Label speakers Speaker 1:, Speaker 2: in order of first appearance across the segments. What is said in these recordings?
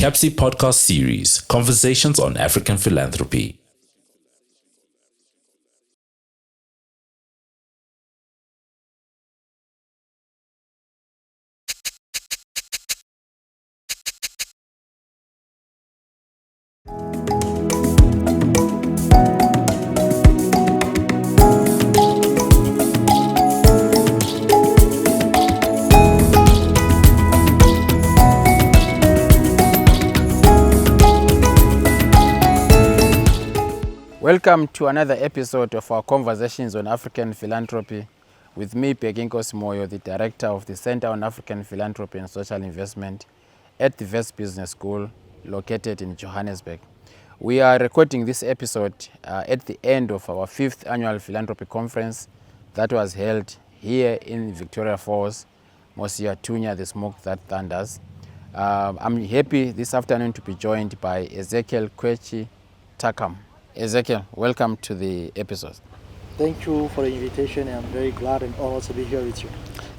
Speaker 1: CAPSI podcast series, Conversations on African Philanthropy.
Speaker 2: Welcome to another episode of our Conversations on African Philanthropy with me, Prof Moyo, the Director of the Center on African Philanthropy and Social Investment at the West Business School located in Johannesburg. We are recording this episode at the end of our 5th annual philanthropy conference that was held here in Victoria Falls, Mosia Tunya, the smoke that thunders. I'm happy this afternoon to be joined by Ezekiel Kwetchi Takam. Ezekiel, welcome to the episode.
Speaker 3: Thank you for the invitation. I'm very glad and honored to be here with you.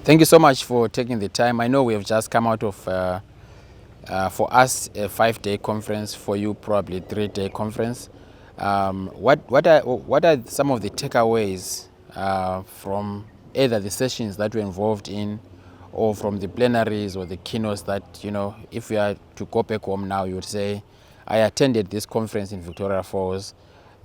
Speaker 2: Thank you so much for taking the time. I know we have just come out of, for us, a 5-day conference, for you probably 3-day conference. What are some of the takeaways from either the sessions that we're involved in or from the plenaries or the keynotes that, if we are to go back home now, you would say, I attended this conference in Victoria Falls.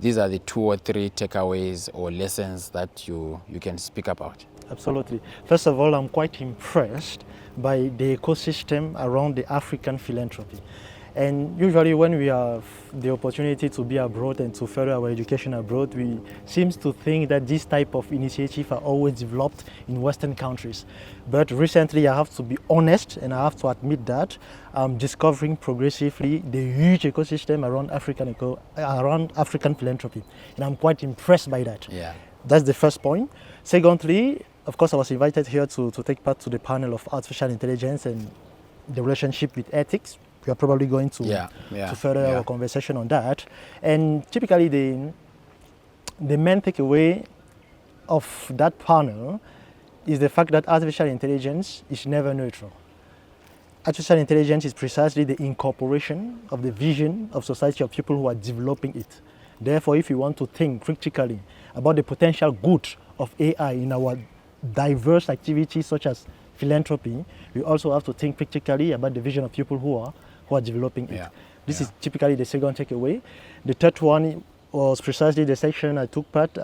Speaker 2: These are the 2 or 3 takeaways or lessons that you can speak about.
Speaker 3: Absolutely. First of all, I'm quite impressed by the ecosystem around the African philanthropy. And usually when we have the opportunity to be abroad and to further our education abroad, we seem to think that this type of initiative are always developed in Western countries. But recently, I have to be honest and I have to admit that I'm discovering progressively the huge ecosystem around African philanthropy. And I'm quite impressed by that.
Speaker 2: Yeah.
Speaker 3: That's the first point. Secondly, of course, I was invited here to take part to the panel of artificial intelligence and the relationship with ethics. We are probably going to further our conversation on that. And typically the main takeaway of that panel is the fact that artificial intelligence is never neutral. Artificial intelligence is precisely the incorporation of the vision of society of people who are developing it. Therefore, if you want to think critically about the potential good of AI in our diverse activities such as philanthropy, we also have to think critically about the vision of people who are developing it. This is typically the second takeaway. The third one was precisely the section I took part.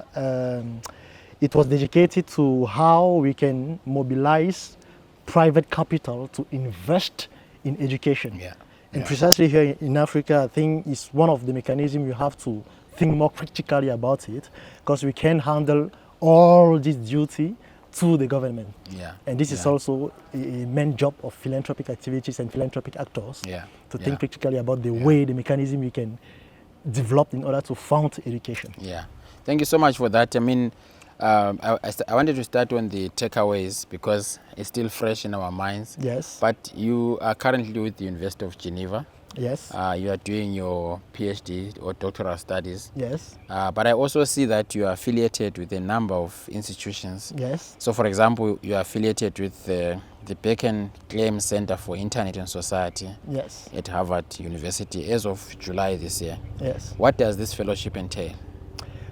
Speaker 3: It was dedicated to how we can mobilize private capital to invest in education. And precisely here in Africa, I think it's one of the mechanisms you have to think more critically about it, because we can handle all this duty to the government. And this is also a main job of philanthropic activities and philanthropic actors to think critically about the way, the mechanism we can develop in order to fund education.
Speaker 2: Thank you so much for that. I mean, I wanted to start on the takeaways because it's still fresh in our minds. But you are currently with the University of Geneva. You are doing your PhD or doctoral studies. But I also see that you are affiliated with a number of institutions. So, for example, you are affiliated with the Beacon Claim Center for Internet and Society at Harvard University as of July this year. What does this fellowship entail?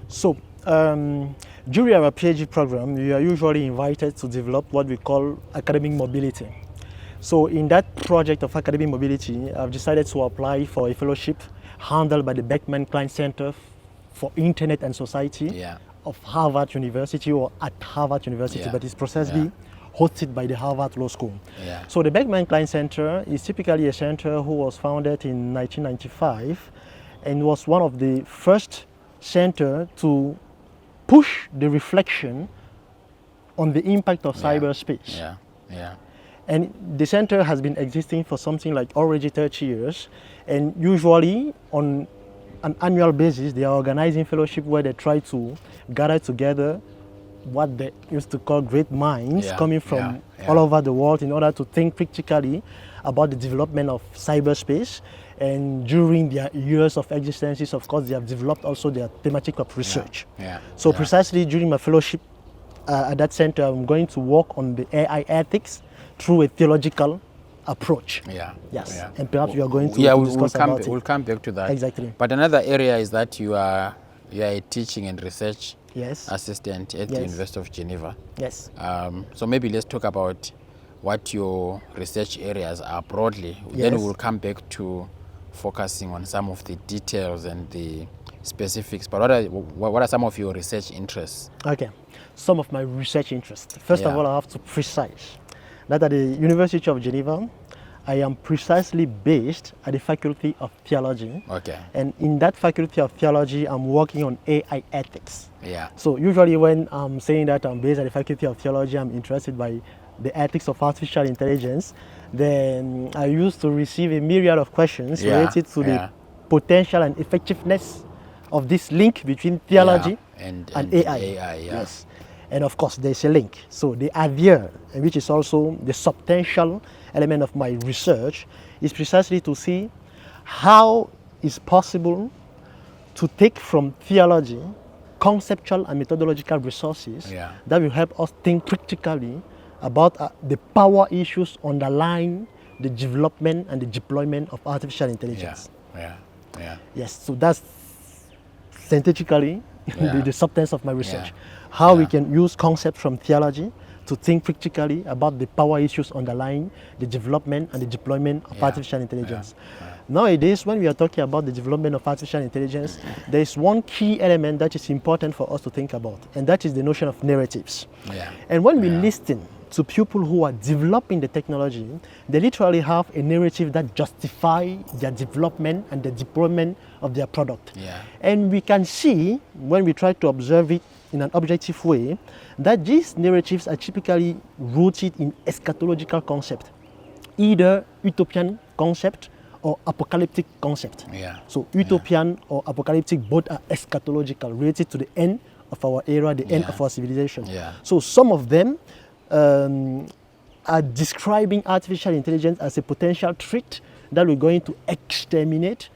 Speaker 3: So, during our PhD program, we are usually invited to develop what we call academic mobility. So in that project of academic mobility, I've decided to apply for a fellowship handled by the Beckman Klein Center for Internet and Society of Harvard University, or at Harvard University, but it's precisely hosted by the Harvard Law School. So the Beckman Klein Center is typically a center who was founded in 1995 and was one of the first center to push the reflection on the impact of cyberspace. And the center has been existing for something like already 30 years. And usually on an annual basis, they are organizing fellowship where they try to gather together what they used to call great minds coming from all over the world in order to think critically about the development of cyberspace. And during their years of existences, of course, they have developed also their thematic of research. So precisely during my fellowship at that center, I'm going to work on the AI ethics through a theological approach.
Speaker 2: Yeah.
Speaker 3: Yes.
Speaker 2: Yeah.
Speaker 3: And perhaps we are going to, discuss about it.
Speaker 2: We'll come back to that.
Speaker 3: Exactly.
Speaker 2: But another area is that you are a teaching and research
Speaker 3: Yes.
Speaker 2: assistant at the University of Geneva.
Speaker 3: Yes.
Speaker 2: So maybe let's talk about what your research areas are broadly.
Speaker 3: Yes.
Speaker 2: Then we'll come back to focusing on some of the details and the specifics. But what are some of your research interests?
Speaker 3: Okay. Some of my research interests. First of all, I have to precise that at the University of Geneva, I am precisely based at the Faculty of Theology.
Speaker 2: Okay.
Speaker 3: And in that Faculty of Theology, I'm working on AI ethics.
Speaker 2: Yeah.
Speaker 3: So usually when I'm saying that I'm based at the Faculty of Theology, I'm interested by the ethics of artificial intelligence, then I used to receive a myriad of questions related to the potential and effectiveness of this link between theology and AI. Yes. And of course, there's a link. So the idea, which is also the substantial element of my research, is precisely to see how it's possible to take from theology conceptual and methodological resources that will help us think critically about the power issues underlying the development and the deployment of artificial intelligence. Yes, so that's synthetically the substance of my research. How we can use concepts from theology to think critically about the power issues underlying the development and the deployment of artificial intelligence. Nowadays, when we are talking about the development of artificial intelligence, there is one key element that is important for us to think about, and that is the notion of narratives. And when we listen to people who are developing the technology, they literally have a narrative that justifies their development and the deployment of their product. And we can see, when we try to observe it in an objective way, that these narratives are typically rooted in eschatological concept, either utopian concept or apocalyptic concept. So utopian or apocalyptic, both are eschatological, related to the end of our era, the end of our civilization. So some of them are describing artificial intelligence as a potential threat that we're going to exterminate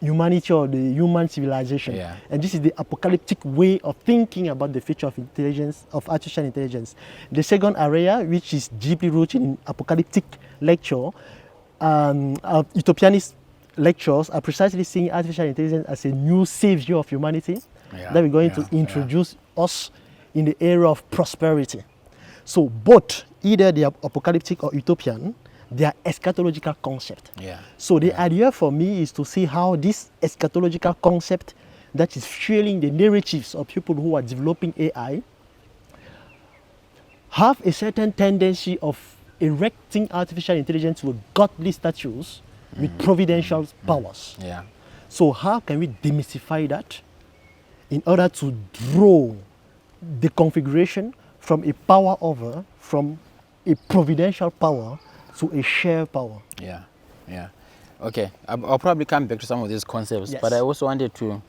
Speaker 3: humanity or the human civilization. And this is the apocalyptic way of thinking about the future of intelligence, of artificial intelligence. The second area, which is deeply rooted in apocalyptic lecture, utopianist lectures, are precisely seeing artificial intelligence as a new savior of humanity that we're going to introduce us in the era of prosperity. So both, either they are apocalyptic or utopian, they are eschatological concept. So the idea for me is to see how this eschatological concept that is fueling the narratives of people who are developing AI have a certain tendency of erecting artificial intelligence to a godly status with providential powers. So how can we demystify that in order to draw the configuration from a power over, from a providential power to a shared power?
Speaker 2: Okay, I'll probably come back to some of these concepts, but I also wanted to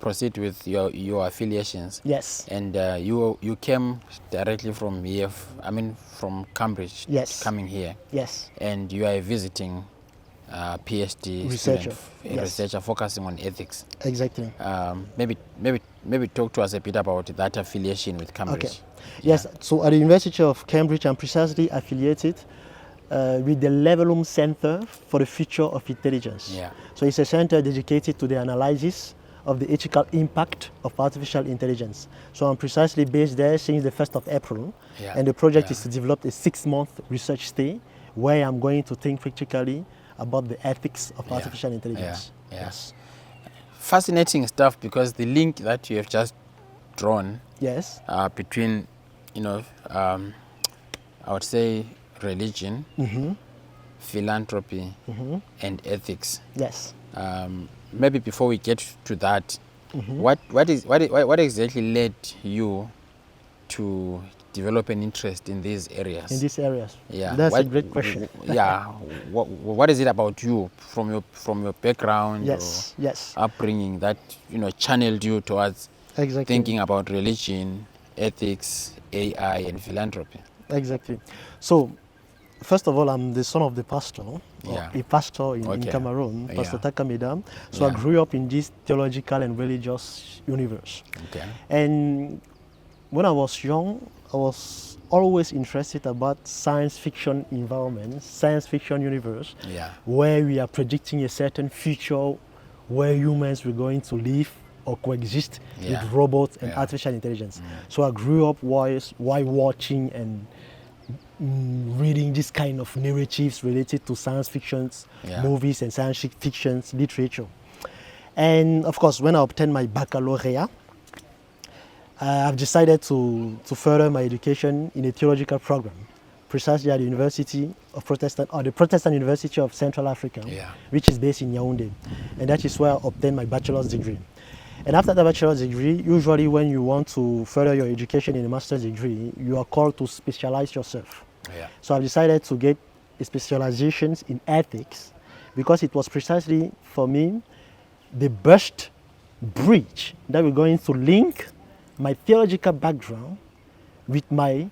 Speaker 2: proceed with your affiliations. And you came directly from here, from Cambridge, coming here. And you are a visiting PhD researcher focusing on ethics.
Speaker 3: Exactly.
Speaker 2: Maybe talk to us a bit about that affiliation with Cambridge.
Speaker 3: Yes, so at the University of Cambridge, I'm precisely affiliated with the Levelum Center for the Future of Intelligence. So it's a center dedicated to the analysis of the ethical impact of artificial intelligence. So I'm precisely based there since the 1st of April, and the project is to develop a 6-month research stay where I'm going to think critically about the ethics of artificial intelligence.
Speaker 2: Fascinating stuff, because the link that you have just drawn between, I would say religion, philanthropy, and ethics. Maybe before we get to that, what exactly led you to develop an interest in these areas?
Speaker 3: In these areas? That's a great question.
Speaker 2: What is it about you, from your background or upbringing, that channeled you towards thinking about religion, ethics, AI, and philanthropy?
Speaker 3: So, first of all, I'm the son of the pastor, a pastor in Cameroon, Pastor Takam. So I grew up in this theological and religious universe. And when I was young, I was always interested about science fiction environment, science fiction universe, where we are predicting a certain future where humans were going to live or coexist with robots and artificial intelligence. So I grew up while watching and reading this kind of narratives related to science fictions, movies and science fictions literature. And of course, when I obtained my baccalaureate, I've decided to further my education in a theological program, precisely at the University of the Protestant University of Central Africa, which is based in Yaoundé. And that is where I obtained my bachelor's degree. And after the bachelor's degree, usually when you want to further your education in a master's degree, you are called to specialize yourself. So I've decided to get a specialization in ethics because it was precisely for me the best bridge that we're going to link my theological background with my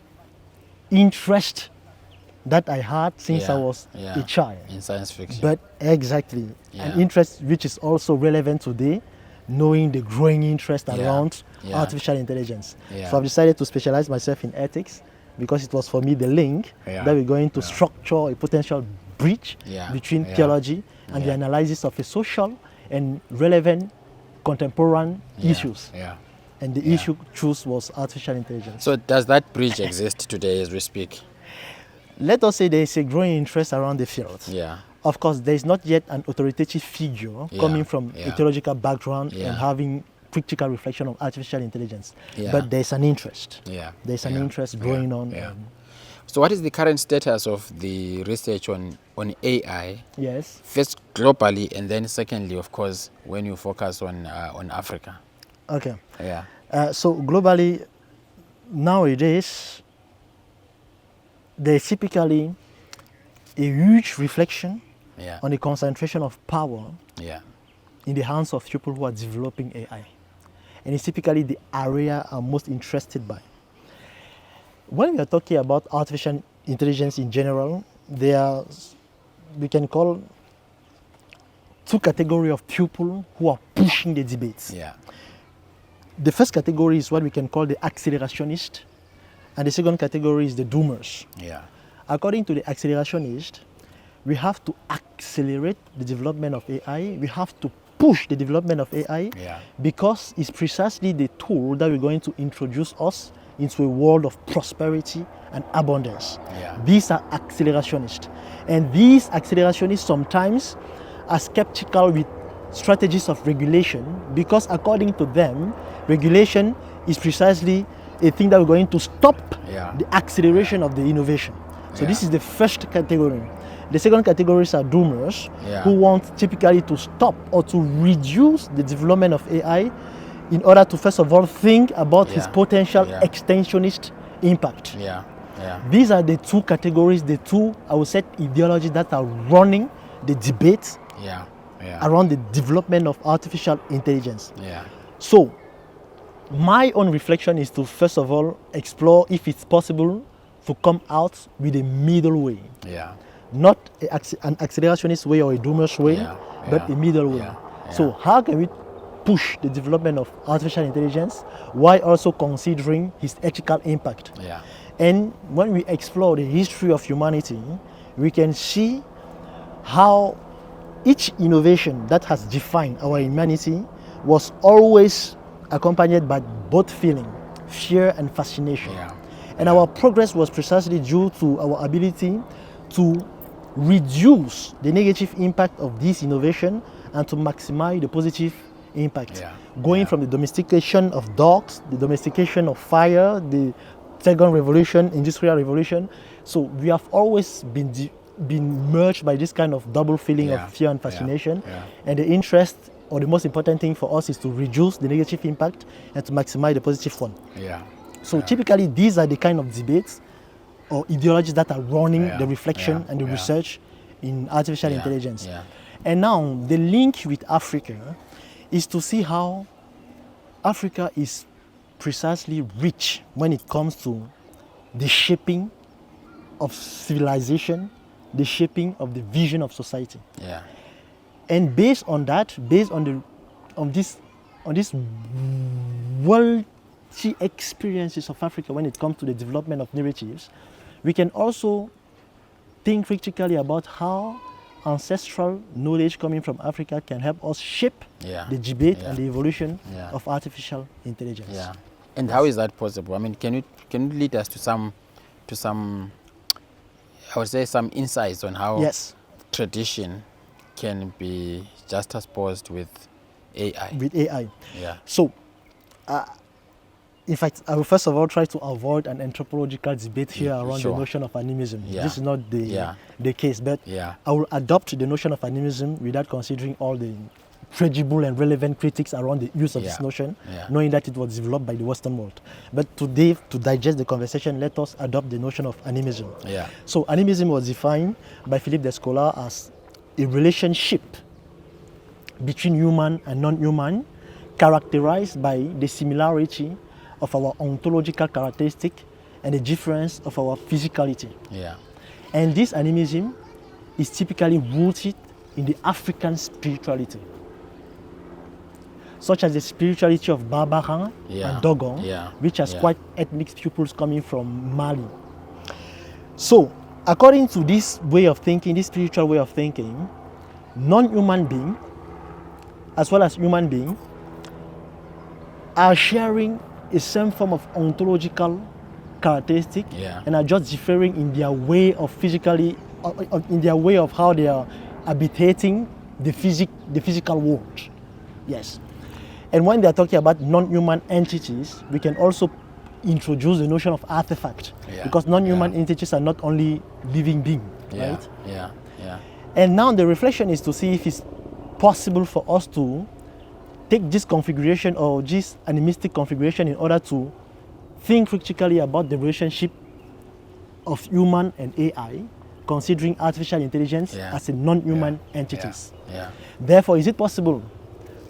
Speaker 3: interest that I had since I was a child.
Speaker 2: In science fiction.
Speaker 3: But exactly, an interest which is also relevant today, knowing the growing interest around artificial intelligence. So I've decided to specialize myself in ethics because it was for me the link that we're going to structure a potential bridge between theology and the analysis of a social and relevant contemporary issues. And the issue choose was artificial intelligence.
Speaker 2: So does that bridge exist today as we speak?
Speaker 3: Let us say there is a growing interest around the field. Of course, there is not yet an authoritative figure coming from a theological background and having critical reflection on artificial intelligence. But there's an interest. There's an interest growing on.
Speaker 2: So what is the current status of the research on AI?
Speaker 3: Yes.
Speaker 2: First globally, and then secondly, of course, when you focus on Africa.
Speaker 3: Okay. So globally, nowadays, there's typically a huge reflection on the concentration of power in the hands of people who are developing AI. And it's typically the area I'm most interested by. When we are talking about artificial intelligence in general, we can call two categories of people who are pushing the debates. The first category is what we can call the accelerationist, and the second category is the doomers. According to the accelerationist, we have to accelerate the development of AI. We have to push the development of AI because it's precisely the tool that we're going to introduce us into a world of prosperity and abundance. These are accelerationists. And these accelerationists sometimes are skeptical with strategies of regulation because according to them, regulation is precisely a thing that we're going to stop the acceleration of the innovation. So this is the first category. The second categories are doomers who want typically to stop or to reduce the development of AI in order to first of all think about its potential extensionist impact. These are the two categories, the two, I would say, ideologies that are running the debate around the development of artificial intelligence. So my own reflection is to first of all explore if it's possible to come out with a middle way. Not an accelerationist way or a doomer's way, but a middle way. So how can we push the development of artificial intelligence while also considering its ethical impact? And when we explore the history of humanity, we can see how each innovation that has defined our humanity was always accompanied by both feeling, fear and fascination. And our progress was precisely due to our ability to reduce the negative impact of this innovation and to maximize the positive impact. Going from the domestication of dogs, the domestication of fire, the second revolution, industrial revolution. So we have always been merged by this kind of double feeling of fear and fascination. And the interest, or the most important thing for us, is to reduce the negative impact and to maximize the positive one. So typically these are the kind of debates or ideologies that are running the reflection and the research in artificial intelligence. And now the link with Africa is to see how Africa is precisely rich when it comes to the shaping of civilization, the shaping of the vision of society. And based on that, based on this world key experiences of Africa when it comes to the development of narratives, we can also think critically about how ancestral knowledge coming from Africa can help us shape the debate and the evolution of artificial intelligence.
Speaker 2: Yeah. And how is that possible? I mean, can you lead us to some I would say some insights on how tradition can be juxtaposed with AI?
Speaker 3: With AI.
Speaker 2: Yeah.
Speaker 3: So, in fact, I will first of all try to avoid an anthropological debate here around the notion of animism. This is not the case, but I will adopt the notion of animism without considering all the credible and relevant critics around the use of this notion, knowing that it was developed by the Western world. But today, to digest the conversation, let us adopt the notion of animism. So animism was defined by Philippe Descola as a relationship between human and non-human, characterized by the similarity of our ontological characteristic and the difference of our physicality. And this animism is typically rooted in the African spirituality, such as the spirituality of Barbarin and Dogon, which has quite ethnic pupils coming from Mali. So, according to this way of thinking, this spiritual way of thinking, non-human beings as well as human beings are sharing a same form of ontological characteristic and are just differing in their way of in their way of how they are habitating the physical world. Yes. And when they are talking about non-human entities, we can also introduce the notion of artifact, because non-human entities are not only living beings, right? And now the reflection is to see if it's possible for us to take this configuration or this animistic configuration in order to think critically about the relationship of human and AI, considering artificial intelligence as a non-human entities. Therefore, is it possible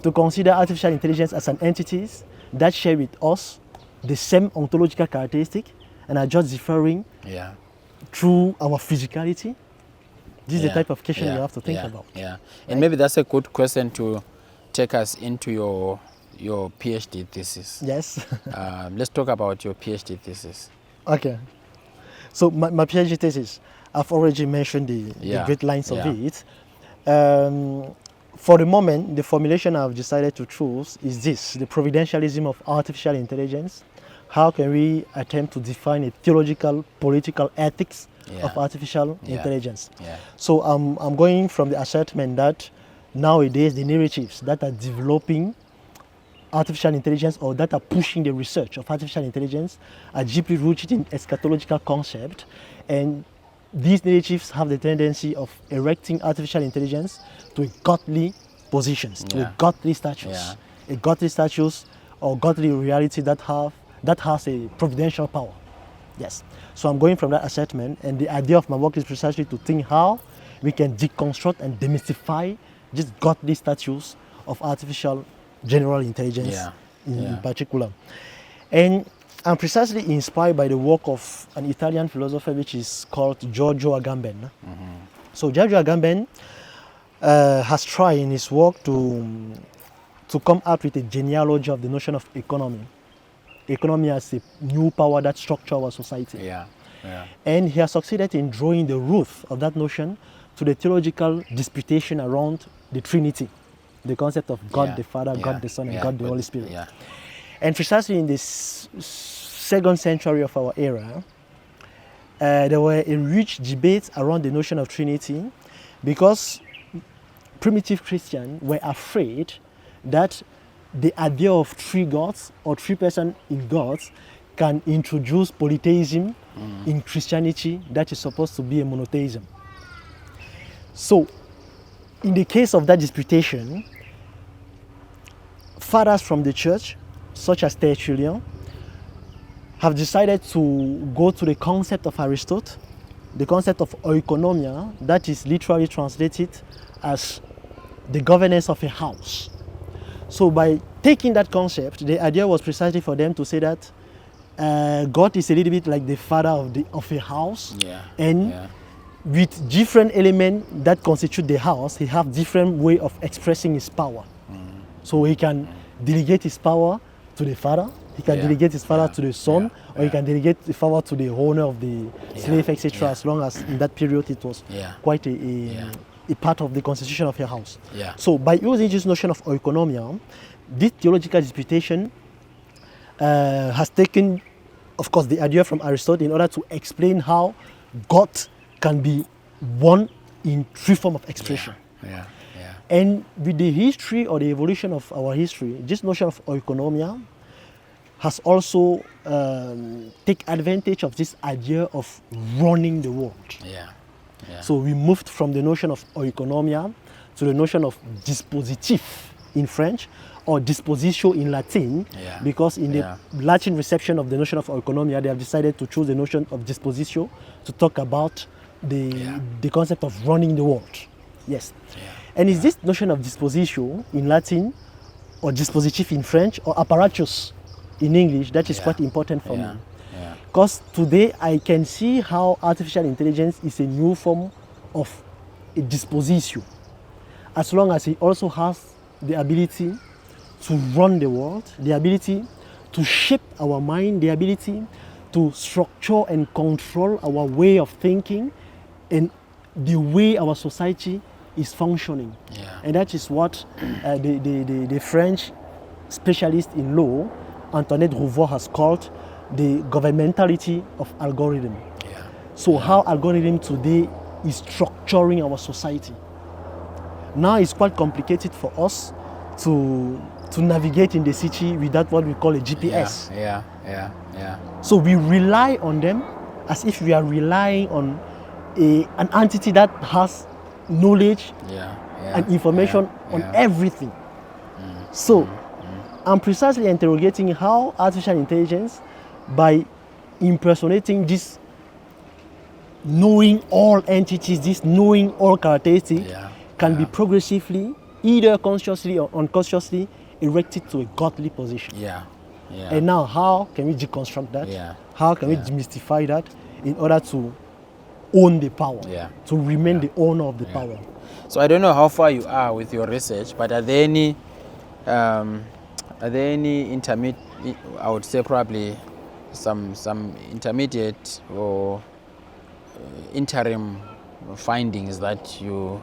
Speaker 3: to consider artificial intelligence as an entity that share with us the same ontological characteristic and are just differing through our physicality? This is the type of question you have to think about.
Speaker 2: And maybe that's a good question to take us into your PhD thesis.
Speaker 3: Yes.
Speaker 2: Let's talk about your PhD thesis.
Speaker 3: Okay. So my PhD thesis, I've already mentioned the great lines of it. For the moment, the formulation I've decided to choose is this: the providentialism of artificial intelligence. How can we attempt to define a theological, political ethics of artificial intelligence? So I'm going from the assertion that nowadays the narratives that are developing artificial intelligence or that are pushing the research of artificial intelligence are deeply rooted in eschatological concept, and these narratives have the tendency of erecting artificial intelligence to a godly positions, to a godly status, a godly status or godly reality that has a providential power. Yes. So I'm going from that assertion, and the idea of my work is precisely to think how we can deconstruct and demystify this godly status of artificial general intelligence in particular. And I'm precisely inspired by the work of an Italian philosopher which is called Giorgio Agamben. So Giorgio Agamben has tried in his work to come out with a genealogy of the notion of economy. Economy as a new power that structures our society. And he has succeeded in drawing the root of that notion to the theological disputation around the Trinity, the concept of God the Father, God the Son, and God the Holy Spirit. And precisely in this second century of our era, there were a rich debate around the notion of Trinity, because primitive Christians were afraid that the idea of three gods or three persons in gods can introduce polytheism in Christianity that is supposed to be a monotheism. So, in the case of that disputation, fathers from the church, such as Tertullian, have decided to go to the concept of Aristotle, the concept of oikonomia, that is literally translated as the governance of a house. So by taking that concept, the idea was precisely for them to say that God is a little bit like the father of a house, and with different elements that constitute the house, he has different way of expressing his power. So he can delegate his power to the father, He can delegate his father to the son, or he can delegate the father to the owner of the slave, etc. As long as in that period it was quite a part of the constitution of your house. So by using this notion of oikonomia, this theological disputation has taken, of course, the idea from Aristotle in order to explain how God can be one in three forms of expression. And with the history or the evolution of our history, this notion of oikonomia has also take advantage of this idea of running the world. So we moved from the notion of oikonomia to the notion of dispositif in French, or dispositio in Latin, because in the Latin reception of the notion of oikonomia, they have decided to choose the notion of dispositio to talk about the concept of running the world. And is this notion of dispositio in Latin, or dispositif in French, or apparatus in English, that is quite important for me. Because today I can see how artificial intelligence is a new form of a dispositio, as long as it also has the ability to run the world, the ability to shape our mind, the ability to structure and control our way of thinking and the way our society is functioning. And that is what the French specialist in law, Antoinette Rouveau, has called the governmentality of algorithm. So how algorithm today is structuring our society. Now it's quite complicated for us to navigate in the city without what we call a GPS. So we rely on them as if we are relying on an entity that has knowledge and information on everything. So I'm precisely interrogating how artificial intelligence, by impersonating this knowing all entities, this knowing all characteristics, can be progressively, either consciously or unconsciously, erected to a godly position. And now how can we deconstruct that? How can we demystify that in order to own the power, to remain the owner of the power?
Speaker 2: So I don't know how far you are with your research, but are there any intermediate, I would say probably some intermediate or interim findings that you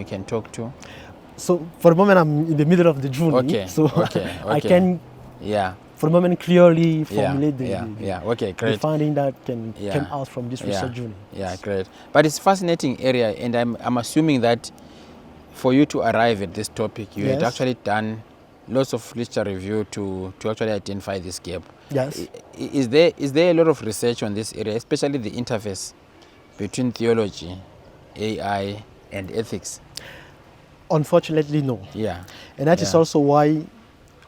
Speaker 2: can talk to?
Speaker 3: So for the moment I'm in the middle of the journey, I can for the moment clearly formulate the finding that came out from this research journey.
Speaker 2: Great. But it's a fascinating area, and I'm assuming that for you to arrive at this topic, you had actually done lots of literature review to actually identify this gap. Is there a lot of research on this area, especially the interface between theology, AI, and ethics?
Speaker 3: Unfortunately, no. And that is also why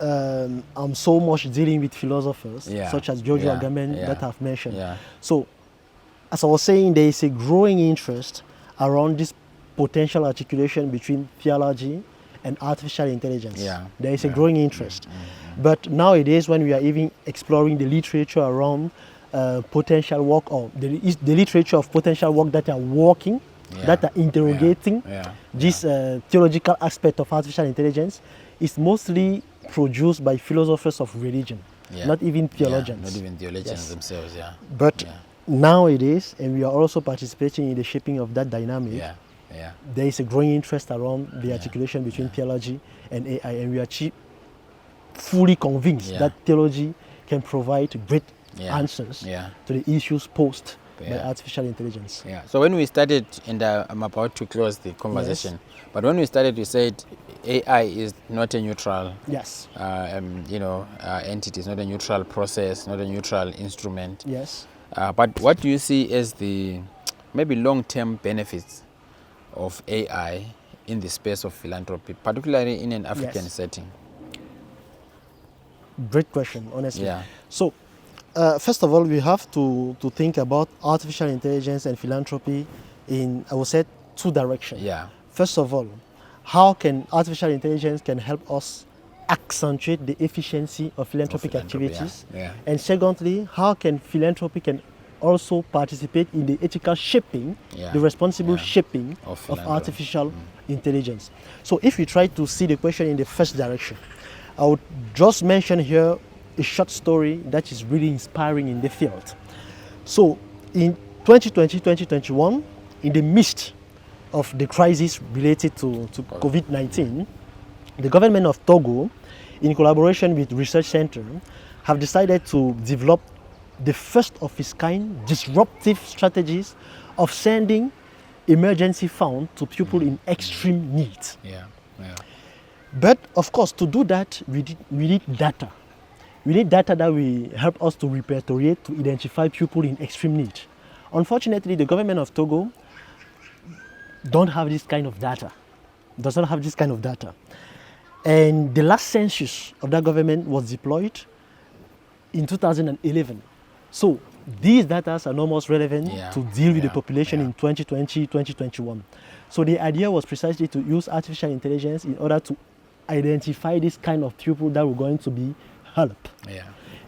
Speaker 3: I'm so much dealing with philosophers such as Giorgio Agamben that I've mentioned. So, as I was saying, there is a growing interest around this potential articulation between theology and artificial intelligence. There is a growing interest. But nowadays, when we are even exploring the literature around potential work, or the literature of potential work that are working, that are interrogating this theological aspect of artificial intelligence, is mostly produced by philosophers of religion, not even theologians.
Speaker 2: Not even theologians themselves,
Speaker 3: But nowadays, and we are also participating in the shaping of that dynamic, there is a growing interest around the articulation between theology and AI, and we are fully convinced that theology can provide great answers to the issues posed by artificial intelligence.
Speaker 2: So when we started, and I'm about to close the conversation, but when we started, we said AI is not a neutral entity, it's not a neutral process, not a neutral instrument. But what do you see as the maybe long-term benefits of AI in the space of philanthropy, particularly in an African setting?
Speaker 3: Great question, honestly. So, first of all, we have to think about artificial intelligence and philanthropy in, I would say, two directions. First of all, how can artificial intelligence can help us accentuate the efficiency of philanthropic activities? And secondly, how can philanthropy can also participate in the ethical shaping, the responsible shaping of artificial intelligence? So if we try to see the question in the first direction, I would just mention here a short story that is really inspiring in the field. So in 2020, 2021, in the midst of the crisis related to COVID-19, the government of Togo, in collaboration with Research Center, have decided to develop the first of its kind disruptive strategies of sending emergency fund to people in extreme need. But of course, to do that, we need data. We need data that will help us to repertoriate, to identify people in extreme need. Unfortunately, the government of Togo don't have this kind of data, does not have this kind of data. And the last census of that government was deployed in 2011. So these data are no more relevant to deal with the population in 2020, 2021. So the idea was precisely to use artificial intelligence in order to identify this kind of people that were going to be helped.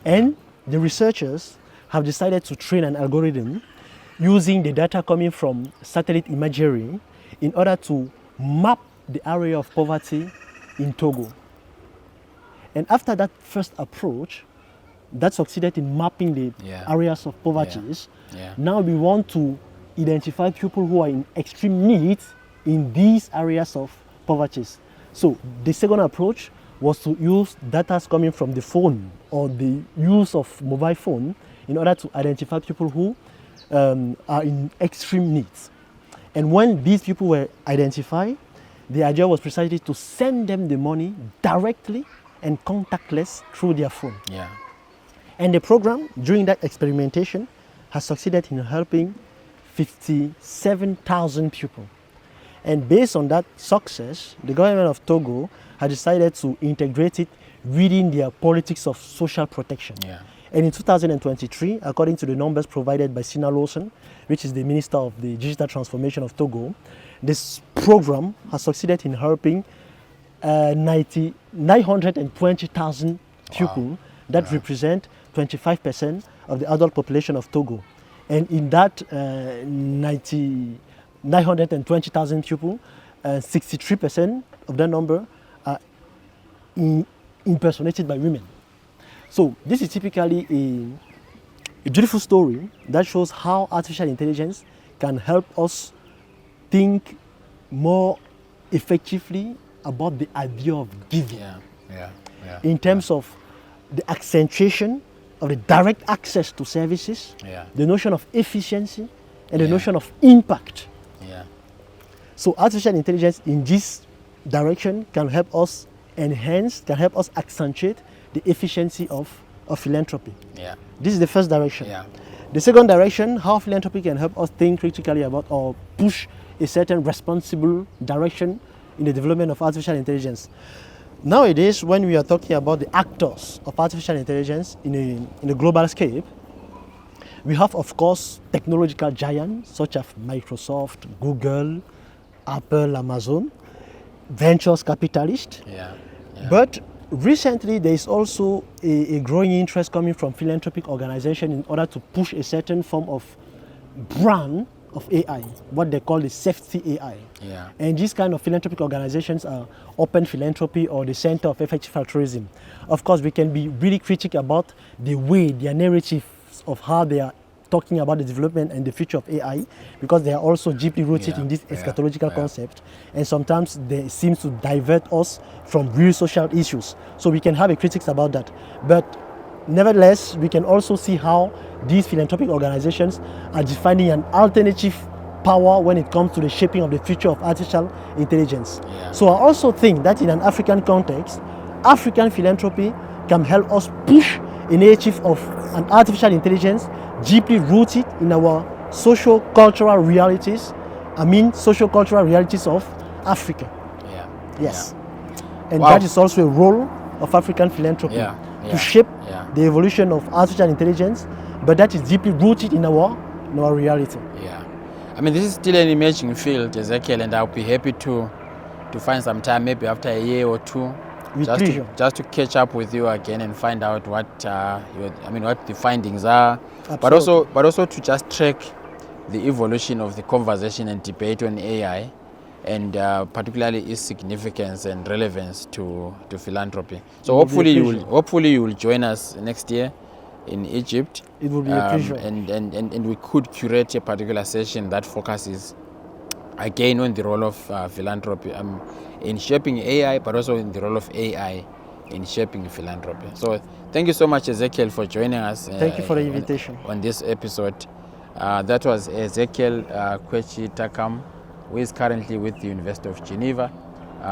Speaker 3: And the researchers have decided to train an algorithm using the data coming from satellite imagery in order to map the area of poverty in Togo. And after that first approach, that succeeded in mapping the areas of poverty. Now we want to identify people who are in extreme need in these areas of poverty. So the second approach was to use data coming from the phone or the use of mobile phone in order to identify people who are in extreme needs. And when these people were identified, the idea was precisely to send them the money directly and contactless through their phone. And the program, during that experimentation, has succeeded in helping 57,000 people. And based on that success, the government of Togo had decided to integrate it within their politics of social protection. And in 2023, according to the numbers provided by Sina Lawson, which is the Minister of the Digital Transformation of Togo, this program has succeeded in helping 920,000 people that represent 25% of the adult population of Togo. And in that 920,000 people, 63% of that number are impersonated by women. So this is typically a beautiful story that shows how artificial intelligence can help us think more effectively about the idea of giving in terms of the accentuation of the direct access to services, the notion of efficiency, and the notion of impact. So artificial intelligence in this direction can help us enhance, can help us accentuate the efficiency of philanthropy. This is the first direction. The second direction, how philanthropy can help us think critically about or push a certain responsible direction in the development of artificial intelligence. Nowadays, when we are talking about the actors of artificial intelligence in a global scale, we have, of course, technological giants such as Microsoft, Google, Apple, Amazon, ventures capitalists. But recently, there is also a growing interest coming from philanthropic organizations in order to push a certain form of brand of AI, what they call the safety AI. And these kind of philanthropic organizations are Open Philanthropy or the Center of Effective Altruism. Of course, we can be really critical about the way, their narrative of how they are talking about the development and the future of AI, because they are also deeply rooted in this eschatological concept, and sometimes they seem to divert us from real social issues. So we can have a critics about that. But nevertheless, we can also see how these philanthropic organizations are defining an alternative power when it comes to the shaping of the future of artificial intelligence. So I also think that in an African context, African philanthropy can help us push a narrative of an artificial intelligence deeply rooted in our social-cultural realities, social-cultural realities of Africa. And that is also a role of African philanthropy, to shape the evolution of artificial intelligence, but that is deeply rooted in our reality.
Speaker 2: I mean, this is still an emerging field, Ezekiel, and I'll be happy to find some time, maybe after a year or two, just to catch up with you again and find out what what the findings are, but also to just track the evolution of the conversation and debate on AI, and particularly its significance and relevance to philanthropy. So hopefully you will join us next year in Egypt.
Speaker 3: It will be a pleasure.
Speaker 2: And we could curate a particular session that focuses again on the role of philanthropy in shaping AI, but also in the role of AI in shaping philanthropy. So thank you so much, Ezekiel, for joining us.
Speaker 3: Thank you for the invitation.
Speaker 2: On this episode. That was Ezekiel Kwetchi Takam, who is currently with the University of Geneva,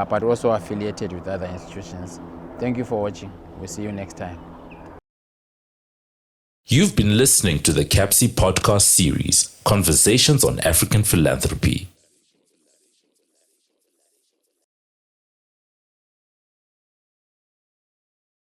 Speaker 2: but also affiliated with other institutions. Thank you for watching. We'll see you next time.
Speaker 1: You've been listening to the CAPSI podcast series, Conversations on African Philanthropy.